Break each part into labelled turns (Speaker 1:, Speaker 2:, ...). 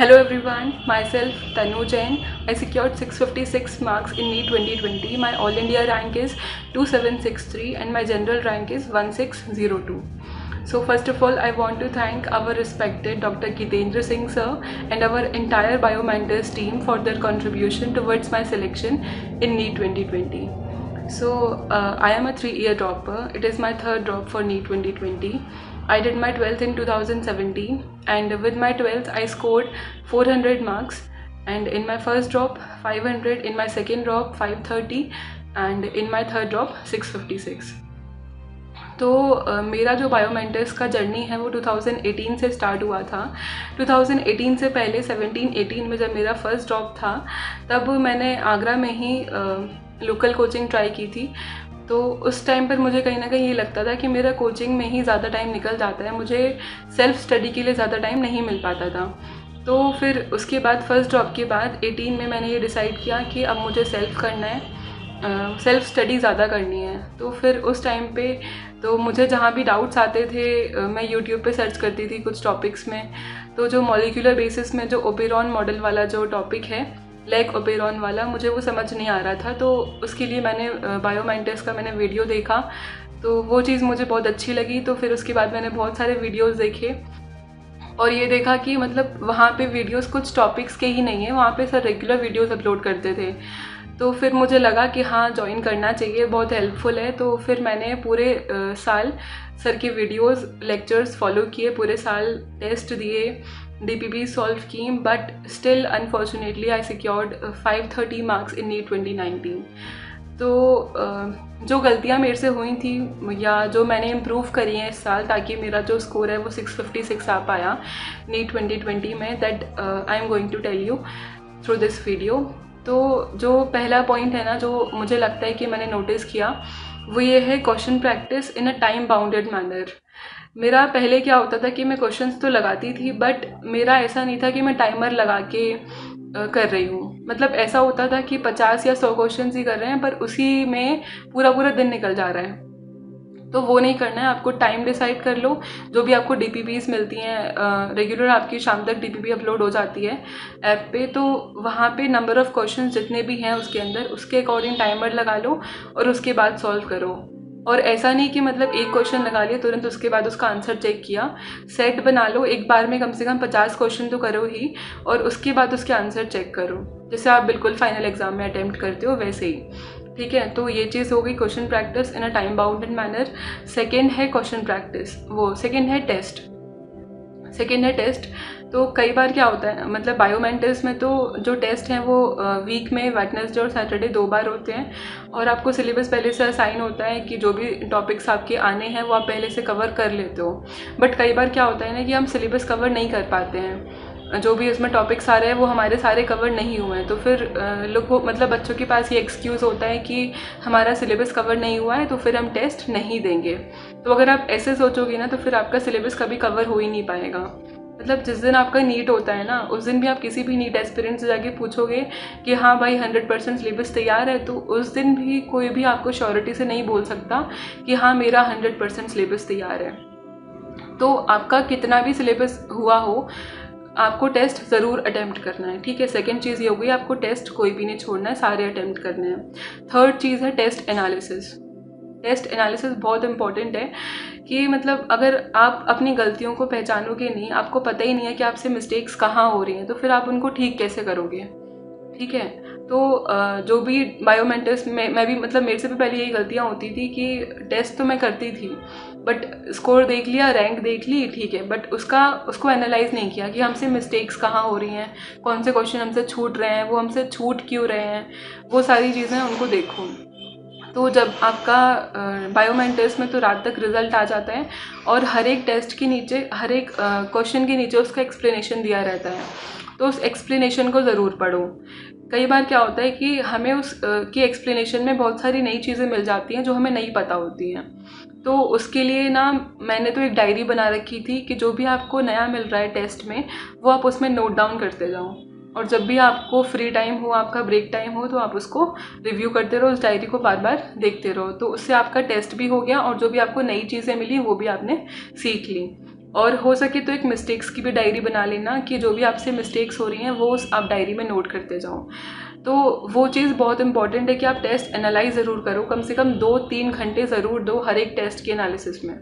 Speaker 1: Hello everyone, myself Tanu Jain. I secured 656 marks in NEET 2020. My All India rank is 2763 and my general rank is 1602. So first of all, I want to thank our respected Dr. Gitendra Singh sir and our entire Biomentors team for their contribution towards my selection in NEET 2020. So I am a 3-year dropper. It is my third drop for NEET 2020. I did my 12th in 2017 and with my 12th I scored 400 marks and in my first drop 500, in my second drop 530 and in my third drop 656. तो मेरा जो Biomentors का journey है वो 2018 से start हुआ था। 2018 से पहले 17-18 में जब मेरा फर्स्ट ड्रॉप था तब मैंने आगरा में ही लोकल कोचिंग ट्राई की थी। तो उस टाइम पर मुझे कहीं ना कहीं ये लगता था कि मेरा कोचिंग में ही ज़्यादा टाइम निकल जाता है, मुझे सेल्फ़ स्टडी के लिए ज़्यादा टाइम नहीं मिल पाता था। तो फिर उसके बाद फर्स्ट ड्रॉप के बाद 18 में मैंने ये डिसाइड किया कि अब मुझे सेल्फ़ करना है, सेल्फ़ स्टडी ज़्यादा करनी है। तो फिर उस टाइम पे तो मुझे जहाँ भी डाउट्स आते थे मैं यूट्यूब पे सर्च करती थी कुछ टॉपिक्स में। तो जो मॉलिक्यूलर बेसिस में जो ओपेरॉन मॉडल वाला जो टॉपिक है, लेग ओपेरॉन वाला, मुझे वो समझ नहीं आ रहा था। तो उसके लिए मैंने बायोमेंटर्स का मैंने वीडियो देखा, तो वो चीज़ मुझे बहुत अच्छी लगी। तो फिर उसके बाद मैंने बहुत सारे वीडियोस देखे और ये देखा कि मतलब वहाँ पे वीडियोस कुछ टॉपिक्स के ही नहीं है, वहाँ पे सर रेगुलर वीडियोस अपलोड करते थे। तो फिर मुझे लगा कि हाँ ज्वाइन करना चाहिए, बहुत हेल्पफुल है। तो फिर मैंने पूरे साल सर के वीडियोस लेक्चर्स फॉलो किए, पूरे साल टेस्ट दिए, DPB सॉल्व की, but still unfortunately I secured 530 marks in NEET 2019। तो जो गलतियाँ मेरे से हुई थी या जो मैंने इम्प्रूव करी हैं इस साल ताकि मेरा जो स्कोर है वो 656 आ पाया NEET 2020 में, that I am going to tell you through this video. तो जो पहला पॉइंट है ना, जो मुझे लगता है कि मैंने नोटिस किया, वो ये है question practice in a time bounded manner. मेरा पहले क्या होता था कि मैं क्वेश्चंस तो लगाती थी बट मेरा ऐसा नहीं था कि मैं टाइमर लगा के कर रही हूँ। मतलब ऐसा होता था कि 50 या 100 क्वेश्चंस ही कर रहे हैं पर उसी में पूरा पूरा दिन निकल जा रहा है। तो वो नहीं करना है, आपको टाइम डिसाइड कर लो। जो भी आपको DPBs मिलती हैं रेगुलर, आपकी शाम तक DPB अपलोड हो जाती है ऐप पे, तो वहाँ पे नंबर ऑफ़ क्वेश्चंस जितने भी हैं उसके अंदर उसके अकॉर्डिंग टाइमर लगा लो और उसके बाद सॉल्व करो। और ऐसा नहीं कि मतलब एक क्वेश्चन लगा लिया तुरंत उसके बाद उसका आंसर चेक किया। सेट बना लो, एक बार में कम से कम 50 क्वेश्चन तो करो ही और उसके बाद उसके आंसर चेक करो, जैसे आप बिल्कुल फाइनल एग्जाम में अटेम्प्ट करते हो वैसे ही। ठीक है, तो ये चीज़ हो गई question practice in a time bounded manner. Second है क्वेश्चन प्रैक्टिस, वो सेकेंड है टेस्ट। तो कई बार क्या होता है, मतलब बायोमेंटर्स में तो जो टेस्ट हैं वो वीक में वेडनेसडे और सैटरडे 2 बार होते हैं और आपको सिलेबस पहले से असाइन होता है कि जो भी टॉपिक्स आपके आने हैं वो आप पहले से कवर कर लेते हो। बट कई बार क्या होता है ना कि हम सिलेबस कवर नहीं कर पाते हैं, जो भी उसमें टॉपिक्स आ रहे हैं वो हमारे सारे कवर नहीं हुए हैं। तो फिर लोग मतलब बच्चों के पास ये एक्सक्यूज़ होता है कि हमारा सिलेबस कवर नहीं हुआ है तो फिर हम टेस्ट नहीं देंगे। तो अगर आप ऐसे सोचोगे ना तो फिर आपका सिलेबस कभी कवर हो ही नहीं पाएगा। मतलब जिस दिन आपका नीट होता है ना, उस दिन भी आप किसी भी नीट एस्पिरेंट से जाके पूछोगे कि हाँ भाई 100% सिलेबस तैयार है, तो उस दिन भी कोई भी आपको श्योरिटी से नहीं बोल सकता कि हाँ मेरा 100% सिलेबस तैयार है। तो आपका कितना भी सिलेबस हुआ हो, आपको टेस्ट ज़रूर अटेम्प्ट करना है। ठीक है, सेकंड चीज़ ये हो गई, आपको टेस्ट कोई भी नहीं छोड़ना है, सारे अटेम्प्ट करने हैं। थर्ड चीज़ है टेस्ट एनालिसिस। टेस्ट एनालिसिस बहुत इंपॉर्टेंट है कि मतलब अगर आप अपनी गलतियों को पहचानोगे नहीं, आपको पता ही नहीं है कि आपसे मिस्टेक्स कहाँ हो रही हैं, तो फिर आप उनको ठीक कैसे करोगे। ठीक है, तो जो भी बायोमेंटर्स में मैं भी, मतलब मेरे से भी पहले यही गलतियाँ होती थी कि टेस्ट तो मैं करती थी बट स्कोर देख लिया, रैंक देख ली, ठीक है, बट उसको एनालाइज नहीं किया कि हमसे मिस्टेक्स कहाँ हो रही हैं, कौन से क्वेश्चन हमसे छूट रहे हैं, वो हमसे छूट क्यों रहे हैं, वो सारी चीज़ें उनको देखो। तो जब आपका बायोमेंटर्स में तो रात तक रिज़ल्ट आ जाता है और हर एक टेस्ट के नीचे, हर एक क्वेश्चन के नीचे उसका एक्सप्लेनेशन दिया रहता है, तो उस एक्सप्लेनेशन को ज़रूर पढ़ो। कई बार क्या होता है कि हमें उस की एक्सप्लेनेशन में बहुत सारी नई चीज़ें मिल जाती हैं जो हमें नहीं पता होती हैं। तो उसके लिए ना मैंने तो एक डायरी बना रखी थी कि जो भी आपको नया मिल रहा है टेस्ट में वो आप उसमें नोट डाउन करते जाओ और जब भी आपको फ्री टाइम हो, आपका ब्रेक टाइम हो, तो आप उसको रिव्यू करते रहो, उस डायरी को बार बार देखते रहो। तो उससे आपका टेस्ट भी हो गया और जो भी आपको नई चीज़ें मिली वो भी आपने सीख ली। और हो सके तो एक मिस्टेक्स की भी डायरी बना लेना कि जो भी आपसे मिस्टेक्स हो रही हैं वो आप डायरी में नोट करते जाओ। तो वो चीज़ बहुत इंपॉर्टेंट है कि आप टेस्ट एनालाइज ज़रूर करो, कम से कम 2-3 घंटे ज़रूर दो हर एक टेस्ट के एनालिसिस में,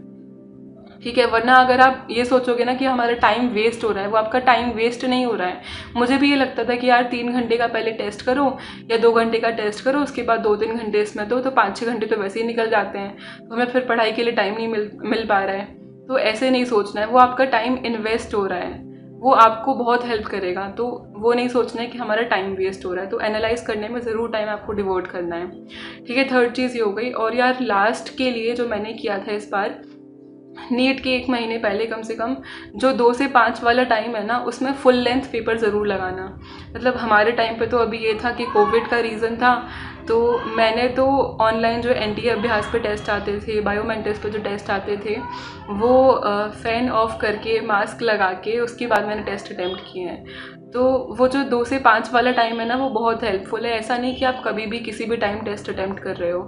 Speaker 1: ठीक है। वरना अगर आप ये सोचोगे ना कि हमारा टाइम वेस्ट हो रहा है, वो आपका टाइम वेस्ट नहीं हो रहा है। मुझे भी ये लगता था कि यार 3 घंटे का पहले टेस्ट करो या 2 घंटे का टेस्ट करो, उसके बाद 2-3 घंटे इसमें तो 5-6 घंटे तो वैसे ही निकल जाते हैं, तो हमें फिर पढ़ाई के लिए टाइम नहीं मिल पा रहा है। तो ऐसे नहीं सोचना है, वो आपका टाइम इन्वेस्ट हो रहा है, वो आपको बहुत हेल्प करेगा। तो वो नहीं सोचना है कि हमारा टाइम वेस्ट हो रहा है। तो एनालाइज करने में ज़रूर टाइम आपको डिवोट करना है, ठीक है। थर्ड चीज़ ये हो गई। और यार लास्ट के लिए जो मैंने किया था इस बार, नीट के 1 महीने पहले कम से कम जो 2 से 5 वाला टाइम है ना, उसमें फुल लेंथ पेपर ज़रूर लगाना। मतलब हमारे टाइम पे तो अभी ये था कि कोविड का रीज़न था, तो मैंने तो ऑनलाइन जो एनडीए अभ्यास पे टेस्ट आते थे, बायोमेंट्रिक्स पे जो टेस्ट आते थे, वो फ़ैन ऑफ करके मास्क लगा के उसके बाद मैंने टेस्ट अटैम्प्ट किए हैं। तो वो जो 2 से 5 वाला टाइम है ना, वो बहुत हेल्पफुल है। ऐसा नहीं कि आप कभी भी किसी भी टाइम टेस्ट अटैम्प्ट कर रहे हो।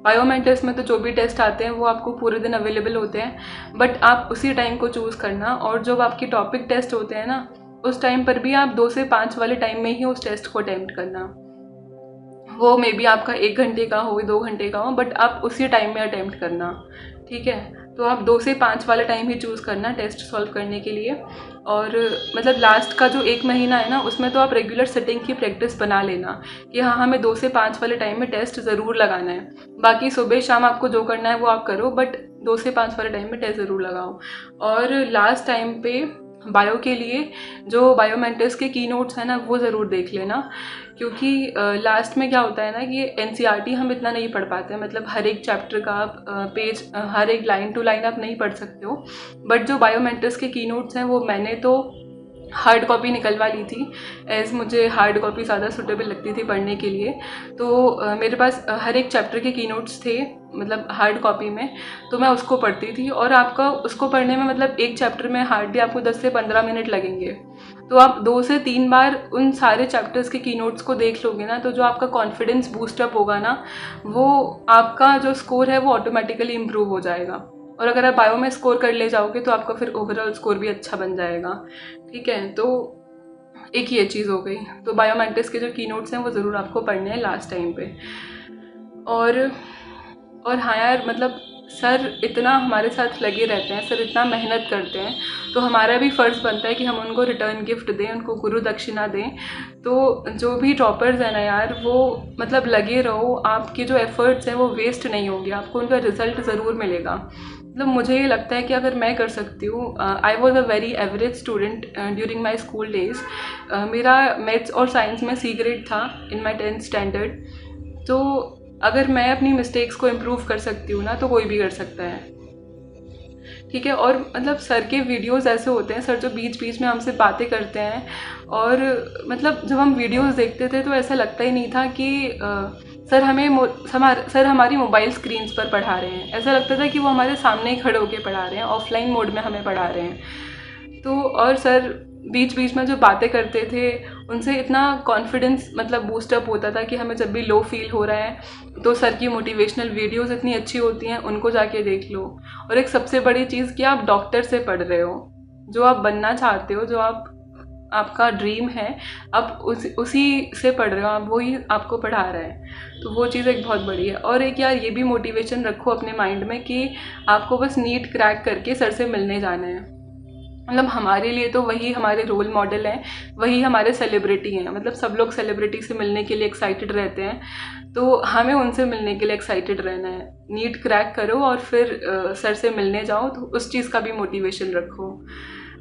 Speaker 1: बायोमेंट्रिक्स में तो जो भी टेस्ट आते हैं वो आपको पूरे दिन अवेलेबल होते हैं, बट आप उसी टाइम को चूज़ करना। और जब आपके टॉपिक टेस्ट होते हैं ना, उस टाइम पर भी आप 2 से 5 वाले टाइम में ही उस टेस्ट को अटैम्प्ट करना। वो मे बी आपका 1 घंटे का हो, 2 घंटे का हो, बट आप उसी टाइम में अटैम्प्ट करना, ठीक है। तो आप 2 से 5 वाला टाइम ही चूज़ करना टेस्ट सॉल्व करने के लिए। और मतलब लास्ट का जो 1 महीना है ना, उसमें तो आप रेगुलर सिटिंग की प्रैक्टिस बना लेना कि हाँ, हमें 2 से 5 वाले टाइम में टेस्ट ज़रूर लगाना है। बाकी सुबह शाम आपको जो करना है वो आप करो, बट 2 से 5 वाले टाइम में टेस्ट ज़रूर लगाओ। और लास्ट टाइम पे बायो के लिए जो बायोमेंट्रिक्स के की नोट्स हैं ना, वो ज़रूर देख लेना, क्योंकि लास्ट में क्या होता है ना कि एनसीईआरटी हम इतना नहीं पढ़ पाते हैं। मतलब हर एक चैप्टर का आप पेज, हर एक लाइन टू लाइन आप नहीं पढ़ सकते हो। बट जो बायोमेंट्रिक्स के की नोट्स हैं वो मैंने तो हार्ड कॉपी निकलवा ली थी, एज़ मुझे हार्ड कॉपी ज़्यादा सूटेबल लगती थी पढ़ने के लिए। तो मेरे पास हर एक चैप्टर के की नोट्स थे, मतलब हार्ड कॉपी में, तो मैं उसको पढ़ती थी। और आपका उसको पढ़ने में मतलब एक चैप्टर में हार्डली आपको 10 से 15 मिनट लगेंगे। तो आप 2 से 3 बार उन सारे चैप्टर्स के की नोट्स को देख लोगे ना, तो जो आपका कॉन्फिडेंस बूस्टअप होगा ना, वो आपका जो स्कोर है वो ऑटोमेटिकली इम्प्रूव हो जाएगा। और अगर आप बायो में स्कोर कर ले जाओगे तो आपका फिर ओवरऑल स्कोर भी अच्छा बन जाएगा, ठीक है। तो एक ये चीज़ हो गई। तो बायोमेंट्रिक्स के जो की नोट्स हैं वो ज़रूर आपको पढ़ने हैं लास्ट टाइम पे। और हाँ यार, मतलब सर इतना हमारे साथ लगे रहते हैं, सर इतना मेहनत करते हैं, तो हमारा भी फ़र्ज़ बनता है कि हम उनको रिटर्न गिफ्ट दें, उनको गुरु दक्षिणा दें। तो जो भी टॉपर्स हैं ना यार, वो मतलब लगे रहो, आपके जो एफ़र्ट्स हैं वो वेस्ट नहीं होंगे, आपको उनका रिज़ल्ट ज़रूर मिलेगा। मतलब मुझे ये लगता है कि अगर मैं कर सकती हूँ, I was a very average student during my school days. मेरा मैथ्स और साइंस में सी ग्रेड था इन माई 10th स्टैंडर्ड। तो अगर मैं अपनी मिस्टेक्स को इम्प्रूव कर सकती हूँ ना, तो कोई भी कर सकता है, ठीक है। और मतलब सर के वीडियोस ऐसे होते हैं, सर जो बीच बीच में हमसे बातें करते हैं, और मतलब जब हम वीडियोस देखते थे तो ऐसा लगता ही नहीं था कि सर हमारी मोबाइल स्क्रीन्स पर पढ़ा रहे हैं। ऐसा लगता था कि वो हमारे सामने ही खड़े होकर पढ़ा रहे हैं, ऑफलाइन मोड में हमें पढ़ा रहे हैं। तो और सर बीच बीच में जो बातें करते थे, उनसे इतना कॉन्फिडेंस मतलब बूस्टअप होता था कि हमें जब भी लो फील हो रहा है तो सर की मोटिवेशनल वीडियोस इतनी अच्छी होती हैं, उनको जाके देख लो। और एक सबसे बड़ी चीज़ कि आप डॉक्टर से पढ़ रहे हो, जो आप बनना चाहते हो, जो आपका ड्रीम है, आप उसी से पढ़ रहे हो, आप वही आपको पढ़ा रहा है। तो वो चीज़ एक बहुत बड़ी है। और एक यार ये भी मोटिवेशन रखो अपने माइंड में कि आपको बस नीट क्रैक करके सर से मिलने जाना है। मतलब हमारे लिए तो वही हमारे रोल मॉडल हैं, वही हमारे सेलिब्रिटी हैं। मतलब सब लोग सेलिब्रिटी से मिलने के लिए एक्साइटेड रहते हैं, तो हमें उनसे मिलने के लिए एक्साइटेड रहना है। नीट क्रैक करो और फिर सर से मिलने जाओ, तो उस चीज़ का भी मोटिवेशन रखो।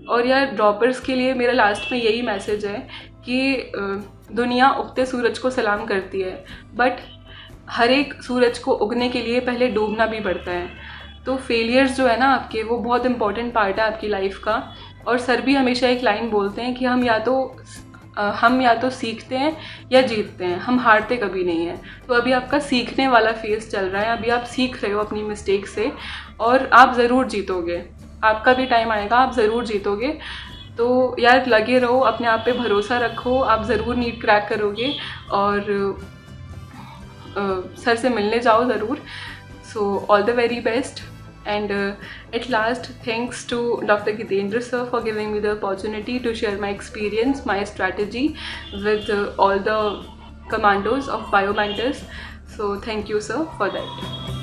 Speaker 1: और यार ड्रॉपर्स के लिए मेरा लास्ट में यही मैसेज है कि दुनिया उगते सूरज को सलाम करती है, बट हर एक सूरज को उगने के लिए पहले डूबना भी पड़ता है। तो फेलियर्स जो है ना आपके, वो बहुत इंपॉर्टेंट पार्ट है आपकी लाइफ का। और सर भी हमेशा एक लाइन बोलते हैं कि हम या तो सीखते हैं या जीतते हैं, हम हारते कभी नहीं हैं। तो अभी आपका सीखने वाला फेज चल रहा है, अभी आप सीख रहे हो अपनी मिस्टेक से, और आप ज़रूर जीतोगे। आपका भी टाइम आएगा, आप ज़रूर जीतोगे। तो यार लगे रहो, अपने आप पे भरोसा रखो, आप ज़रूर नीट क्रैक करोगे, और सर से मिलने जाओ ज़रूर। So all the very best. And at last, thanks to Dr. Gitendra sir for giving me the opportunity to share my experience, my strategy with all the commandos of Biomantis. So thank you sir for that.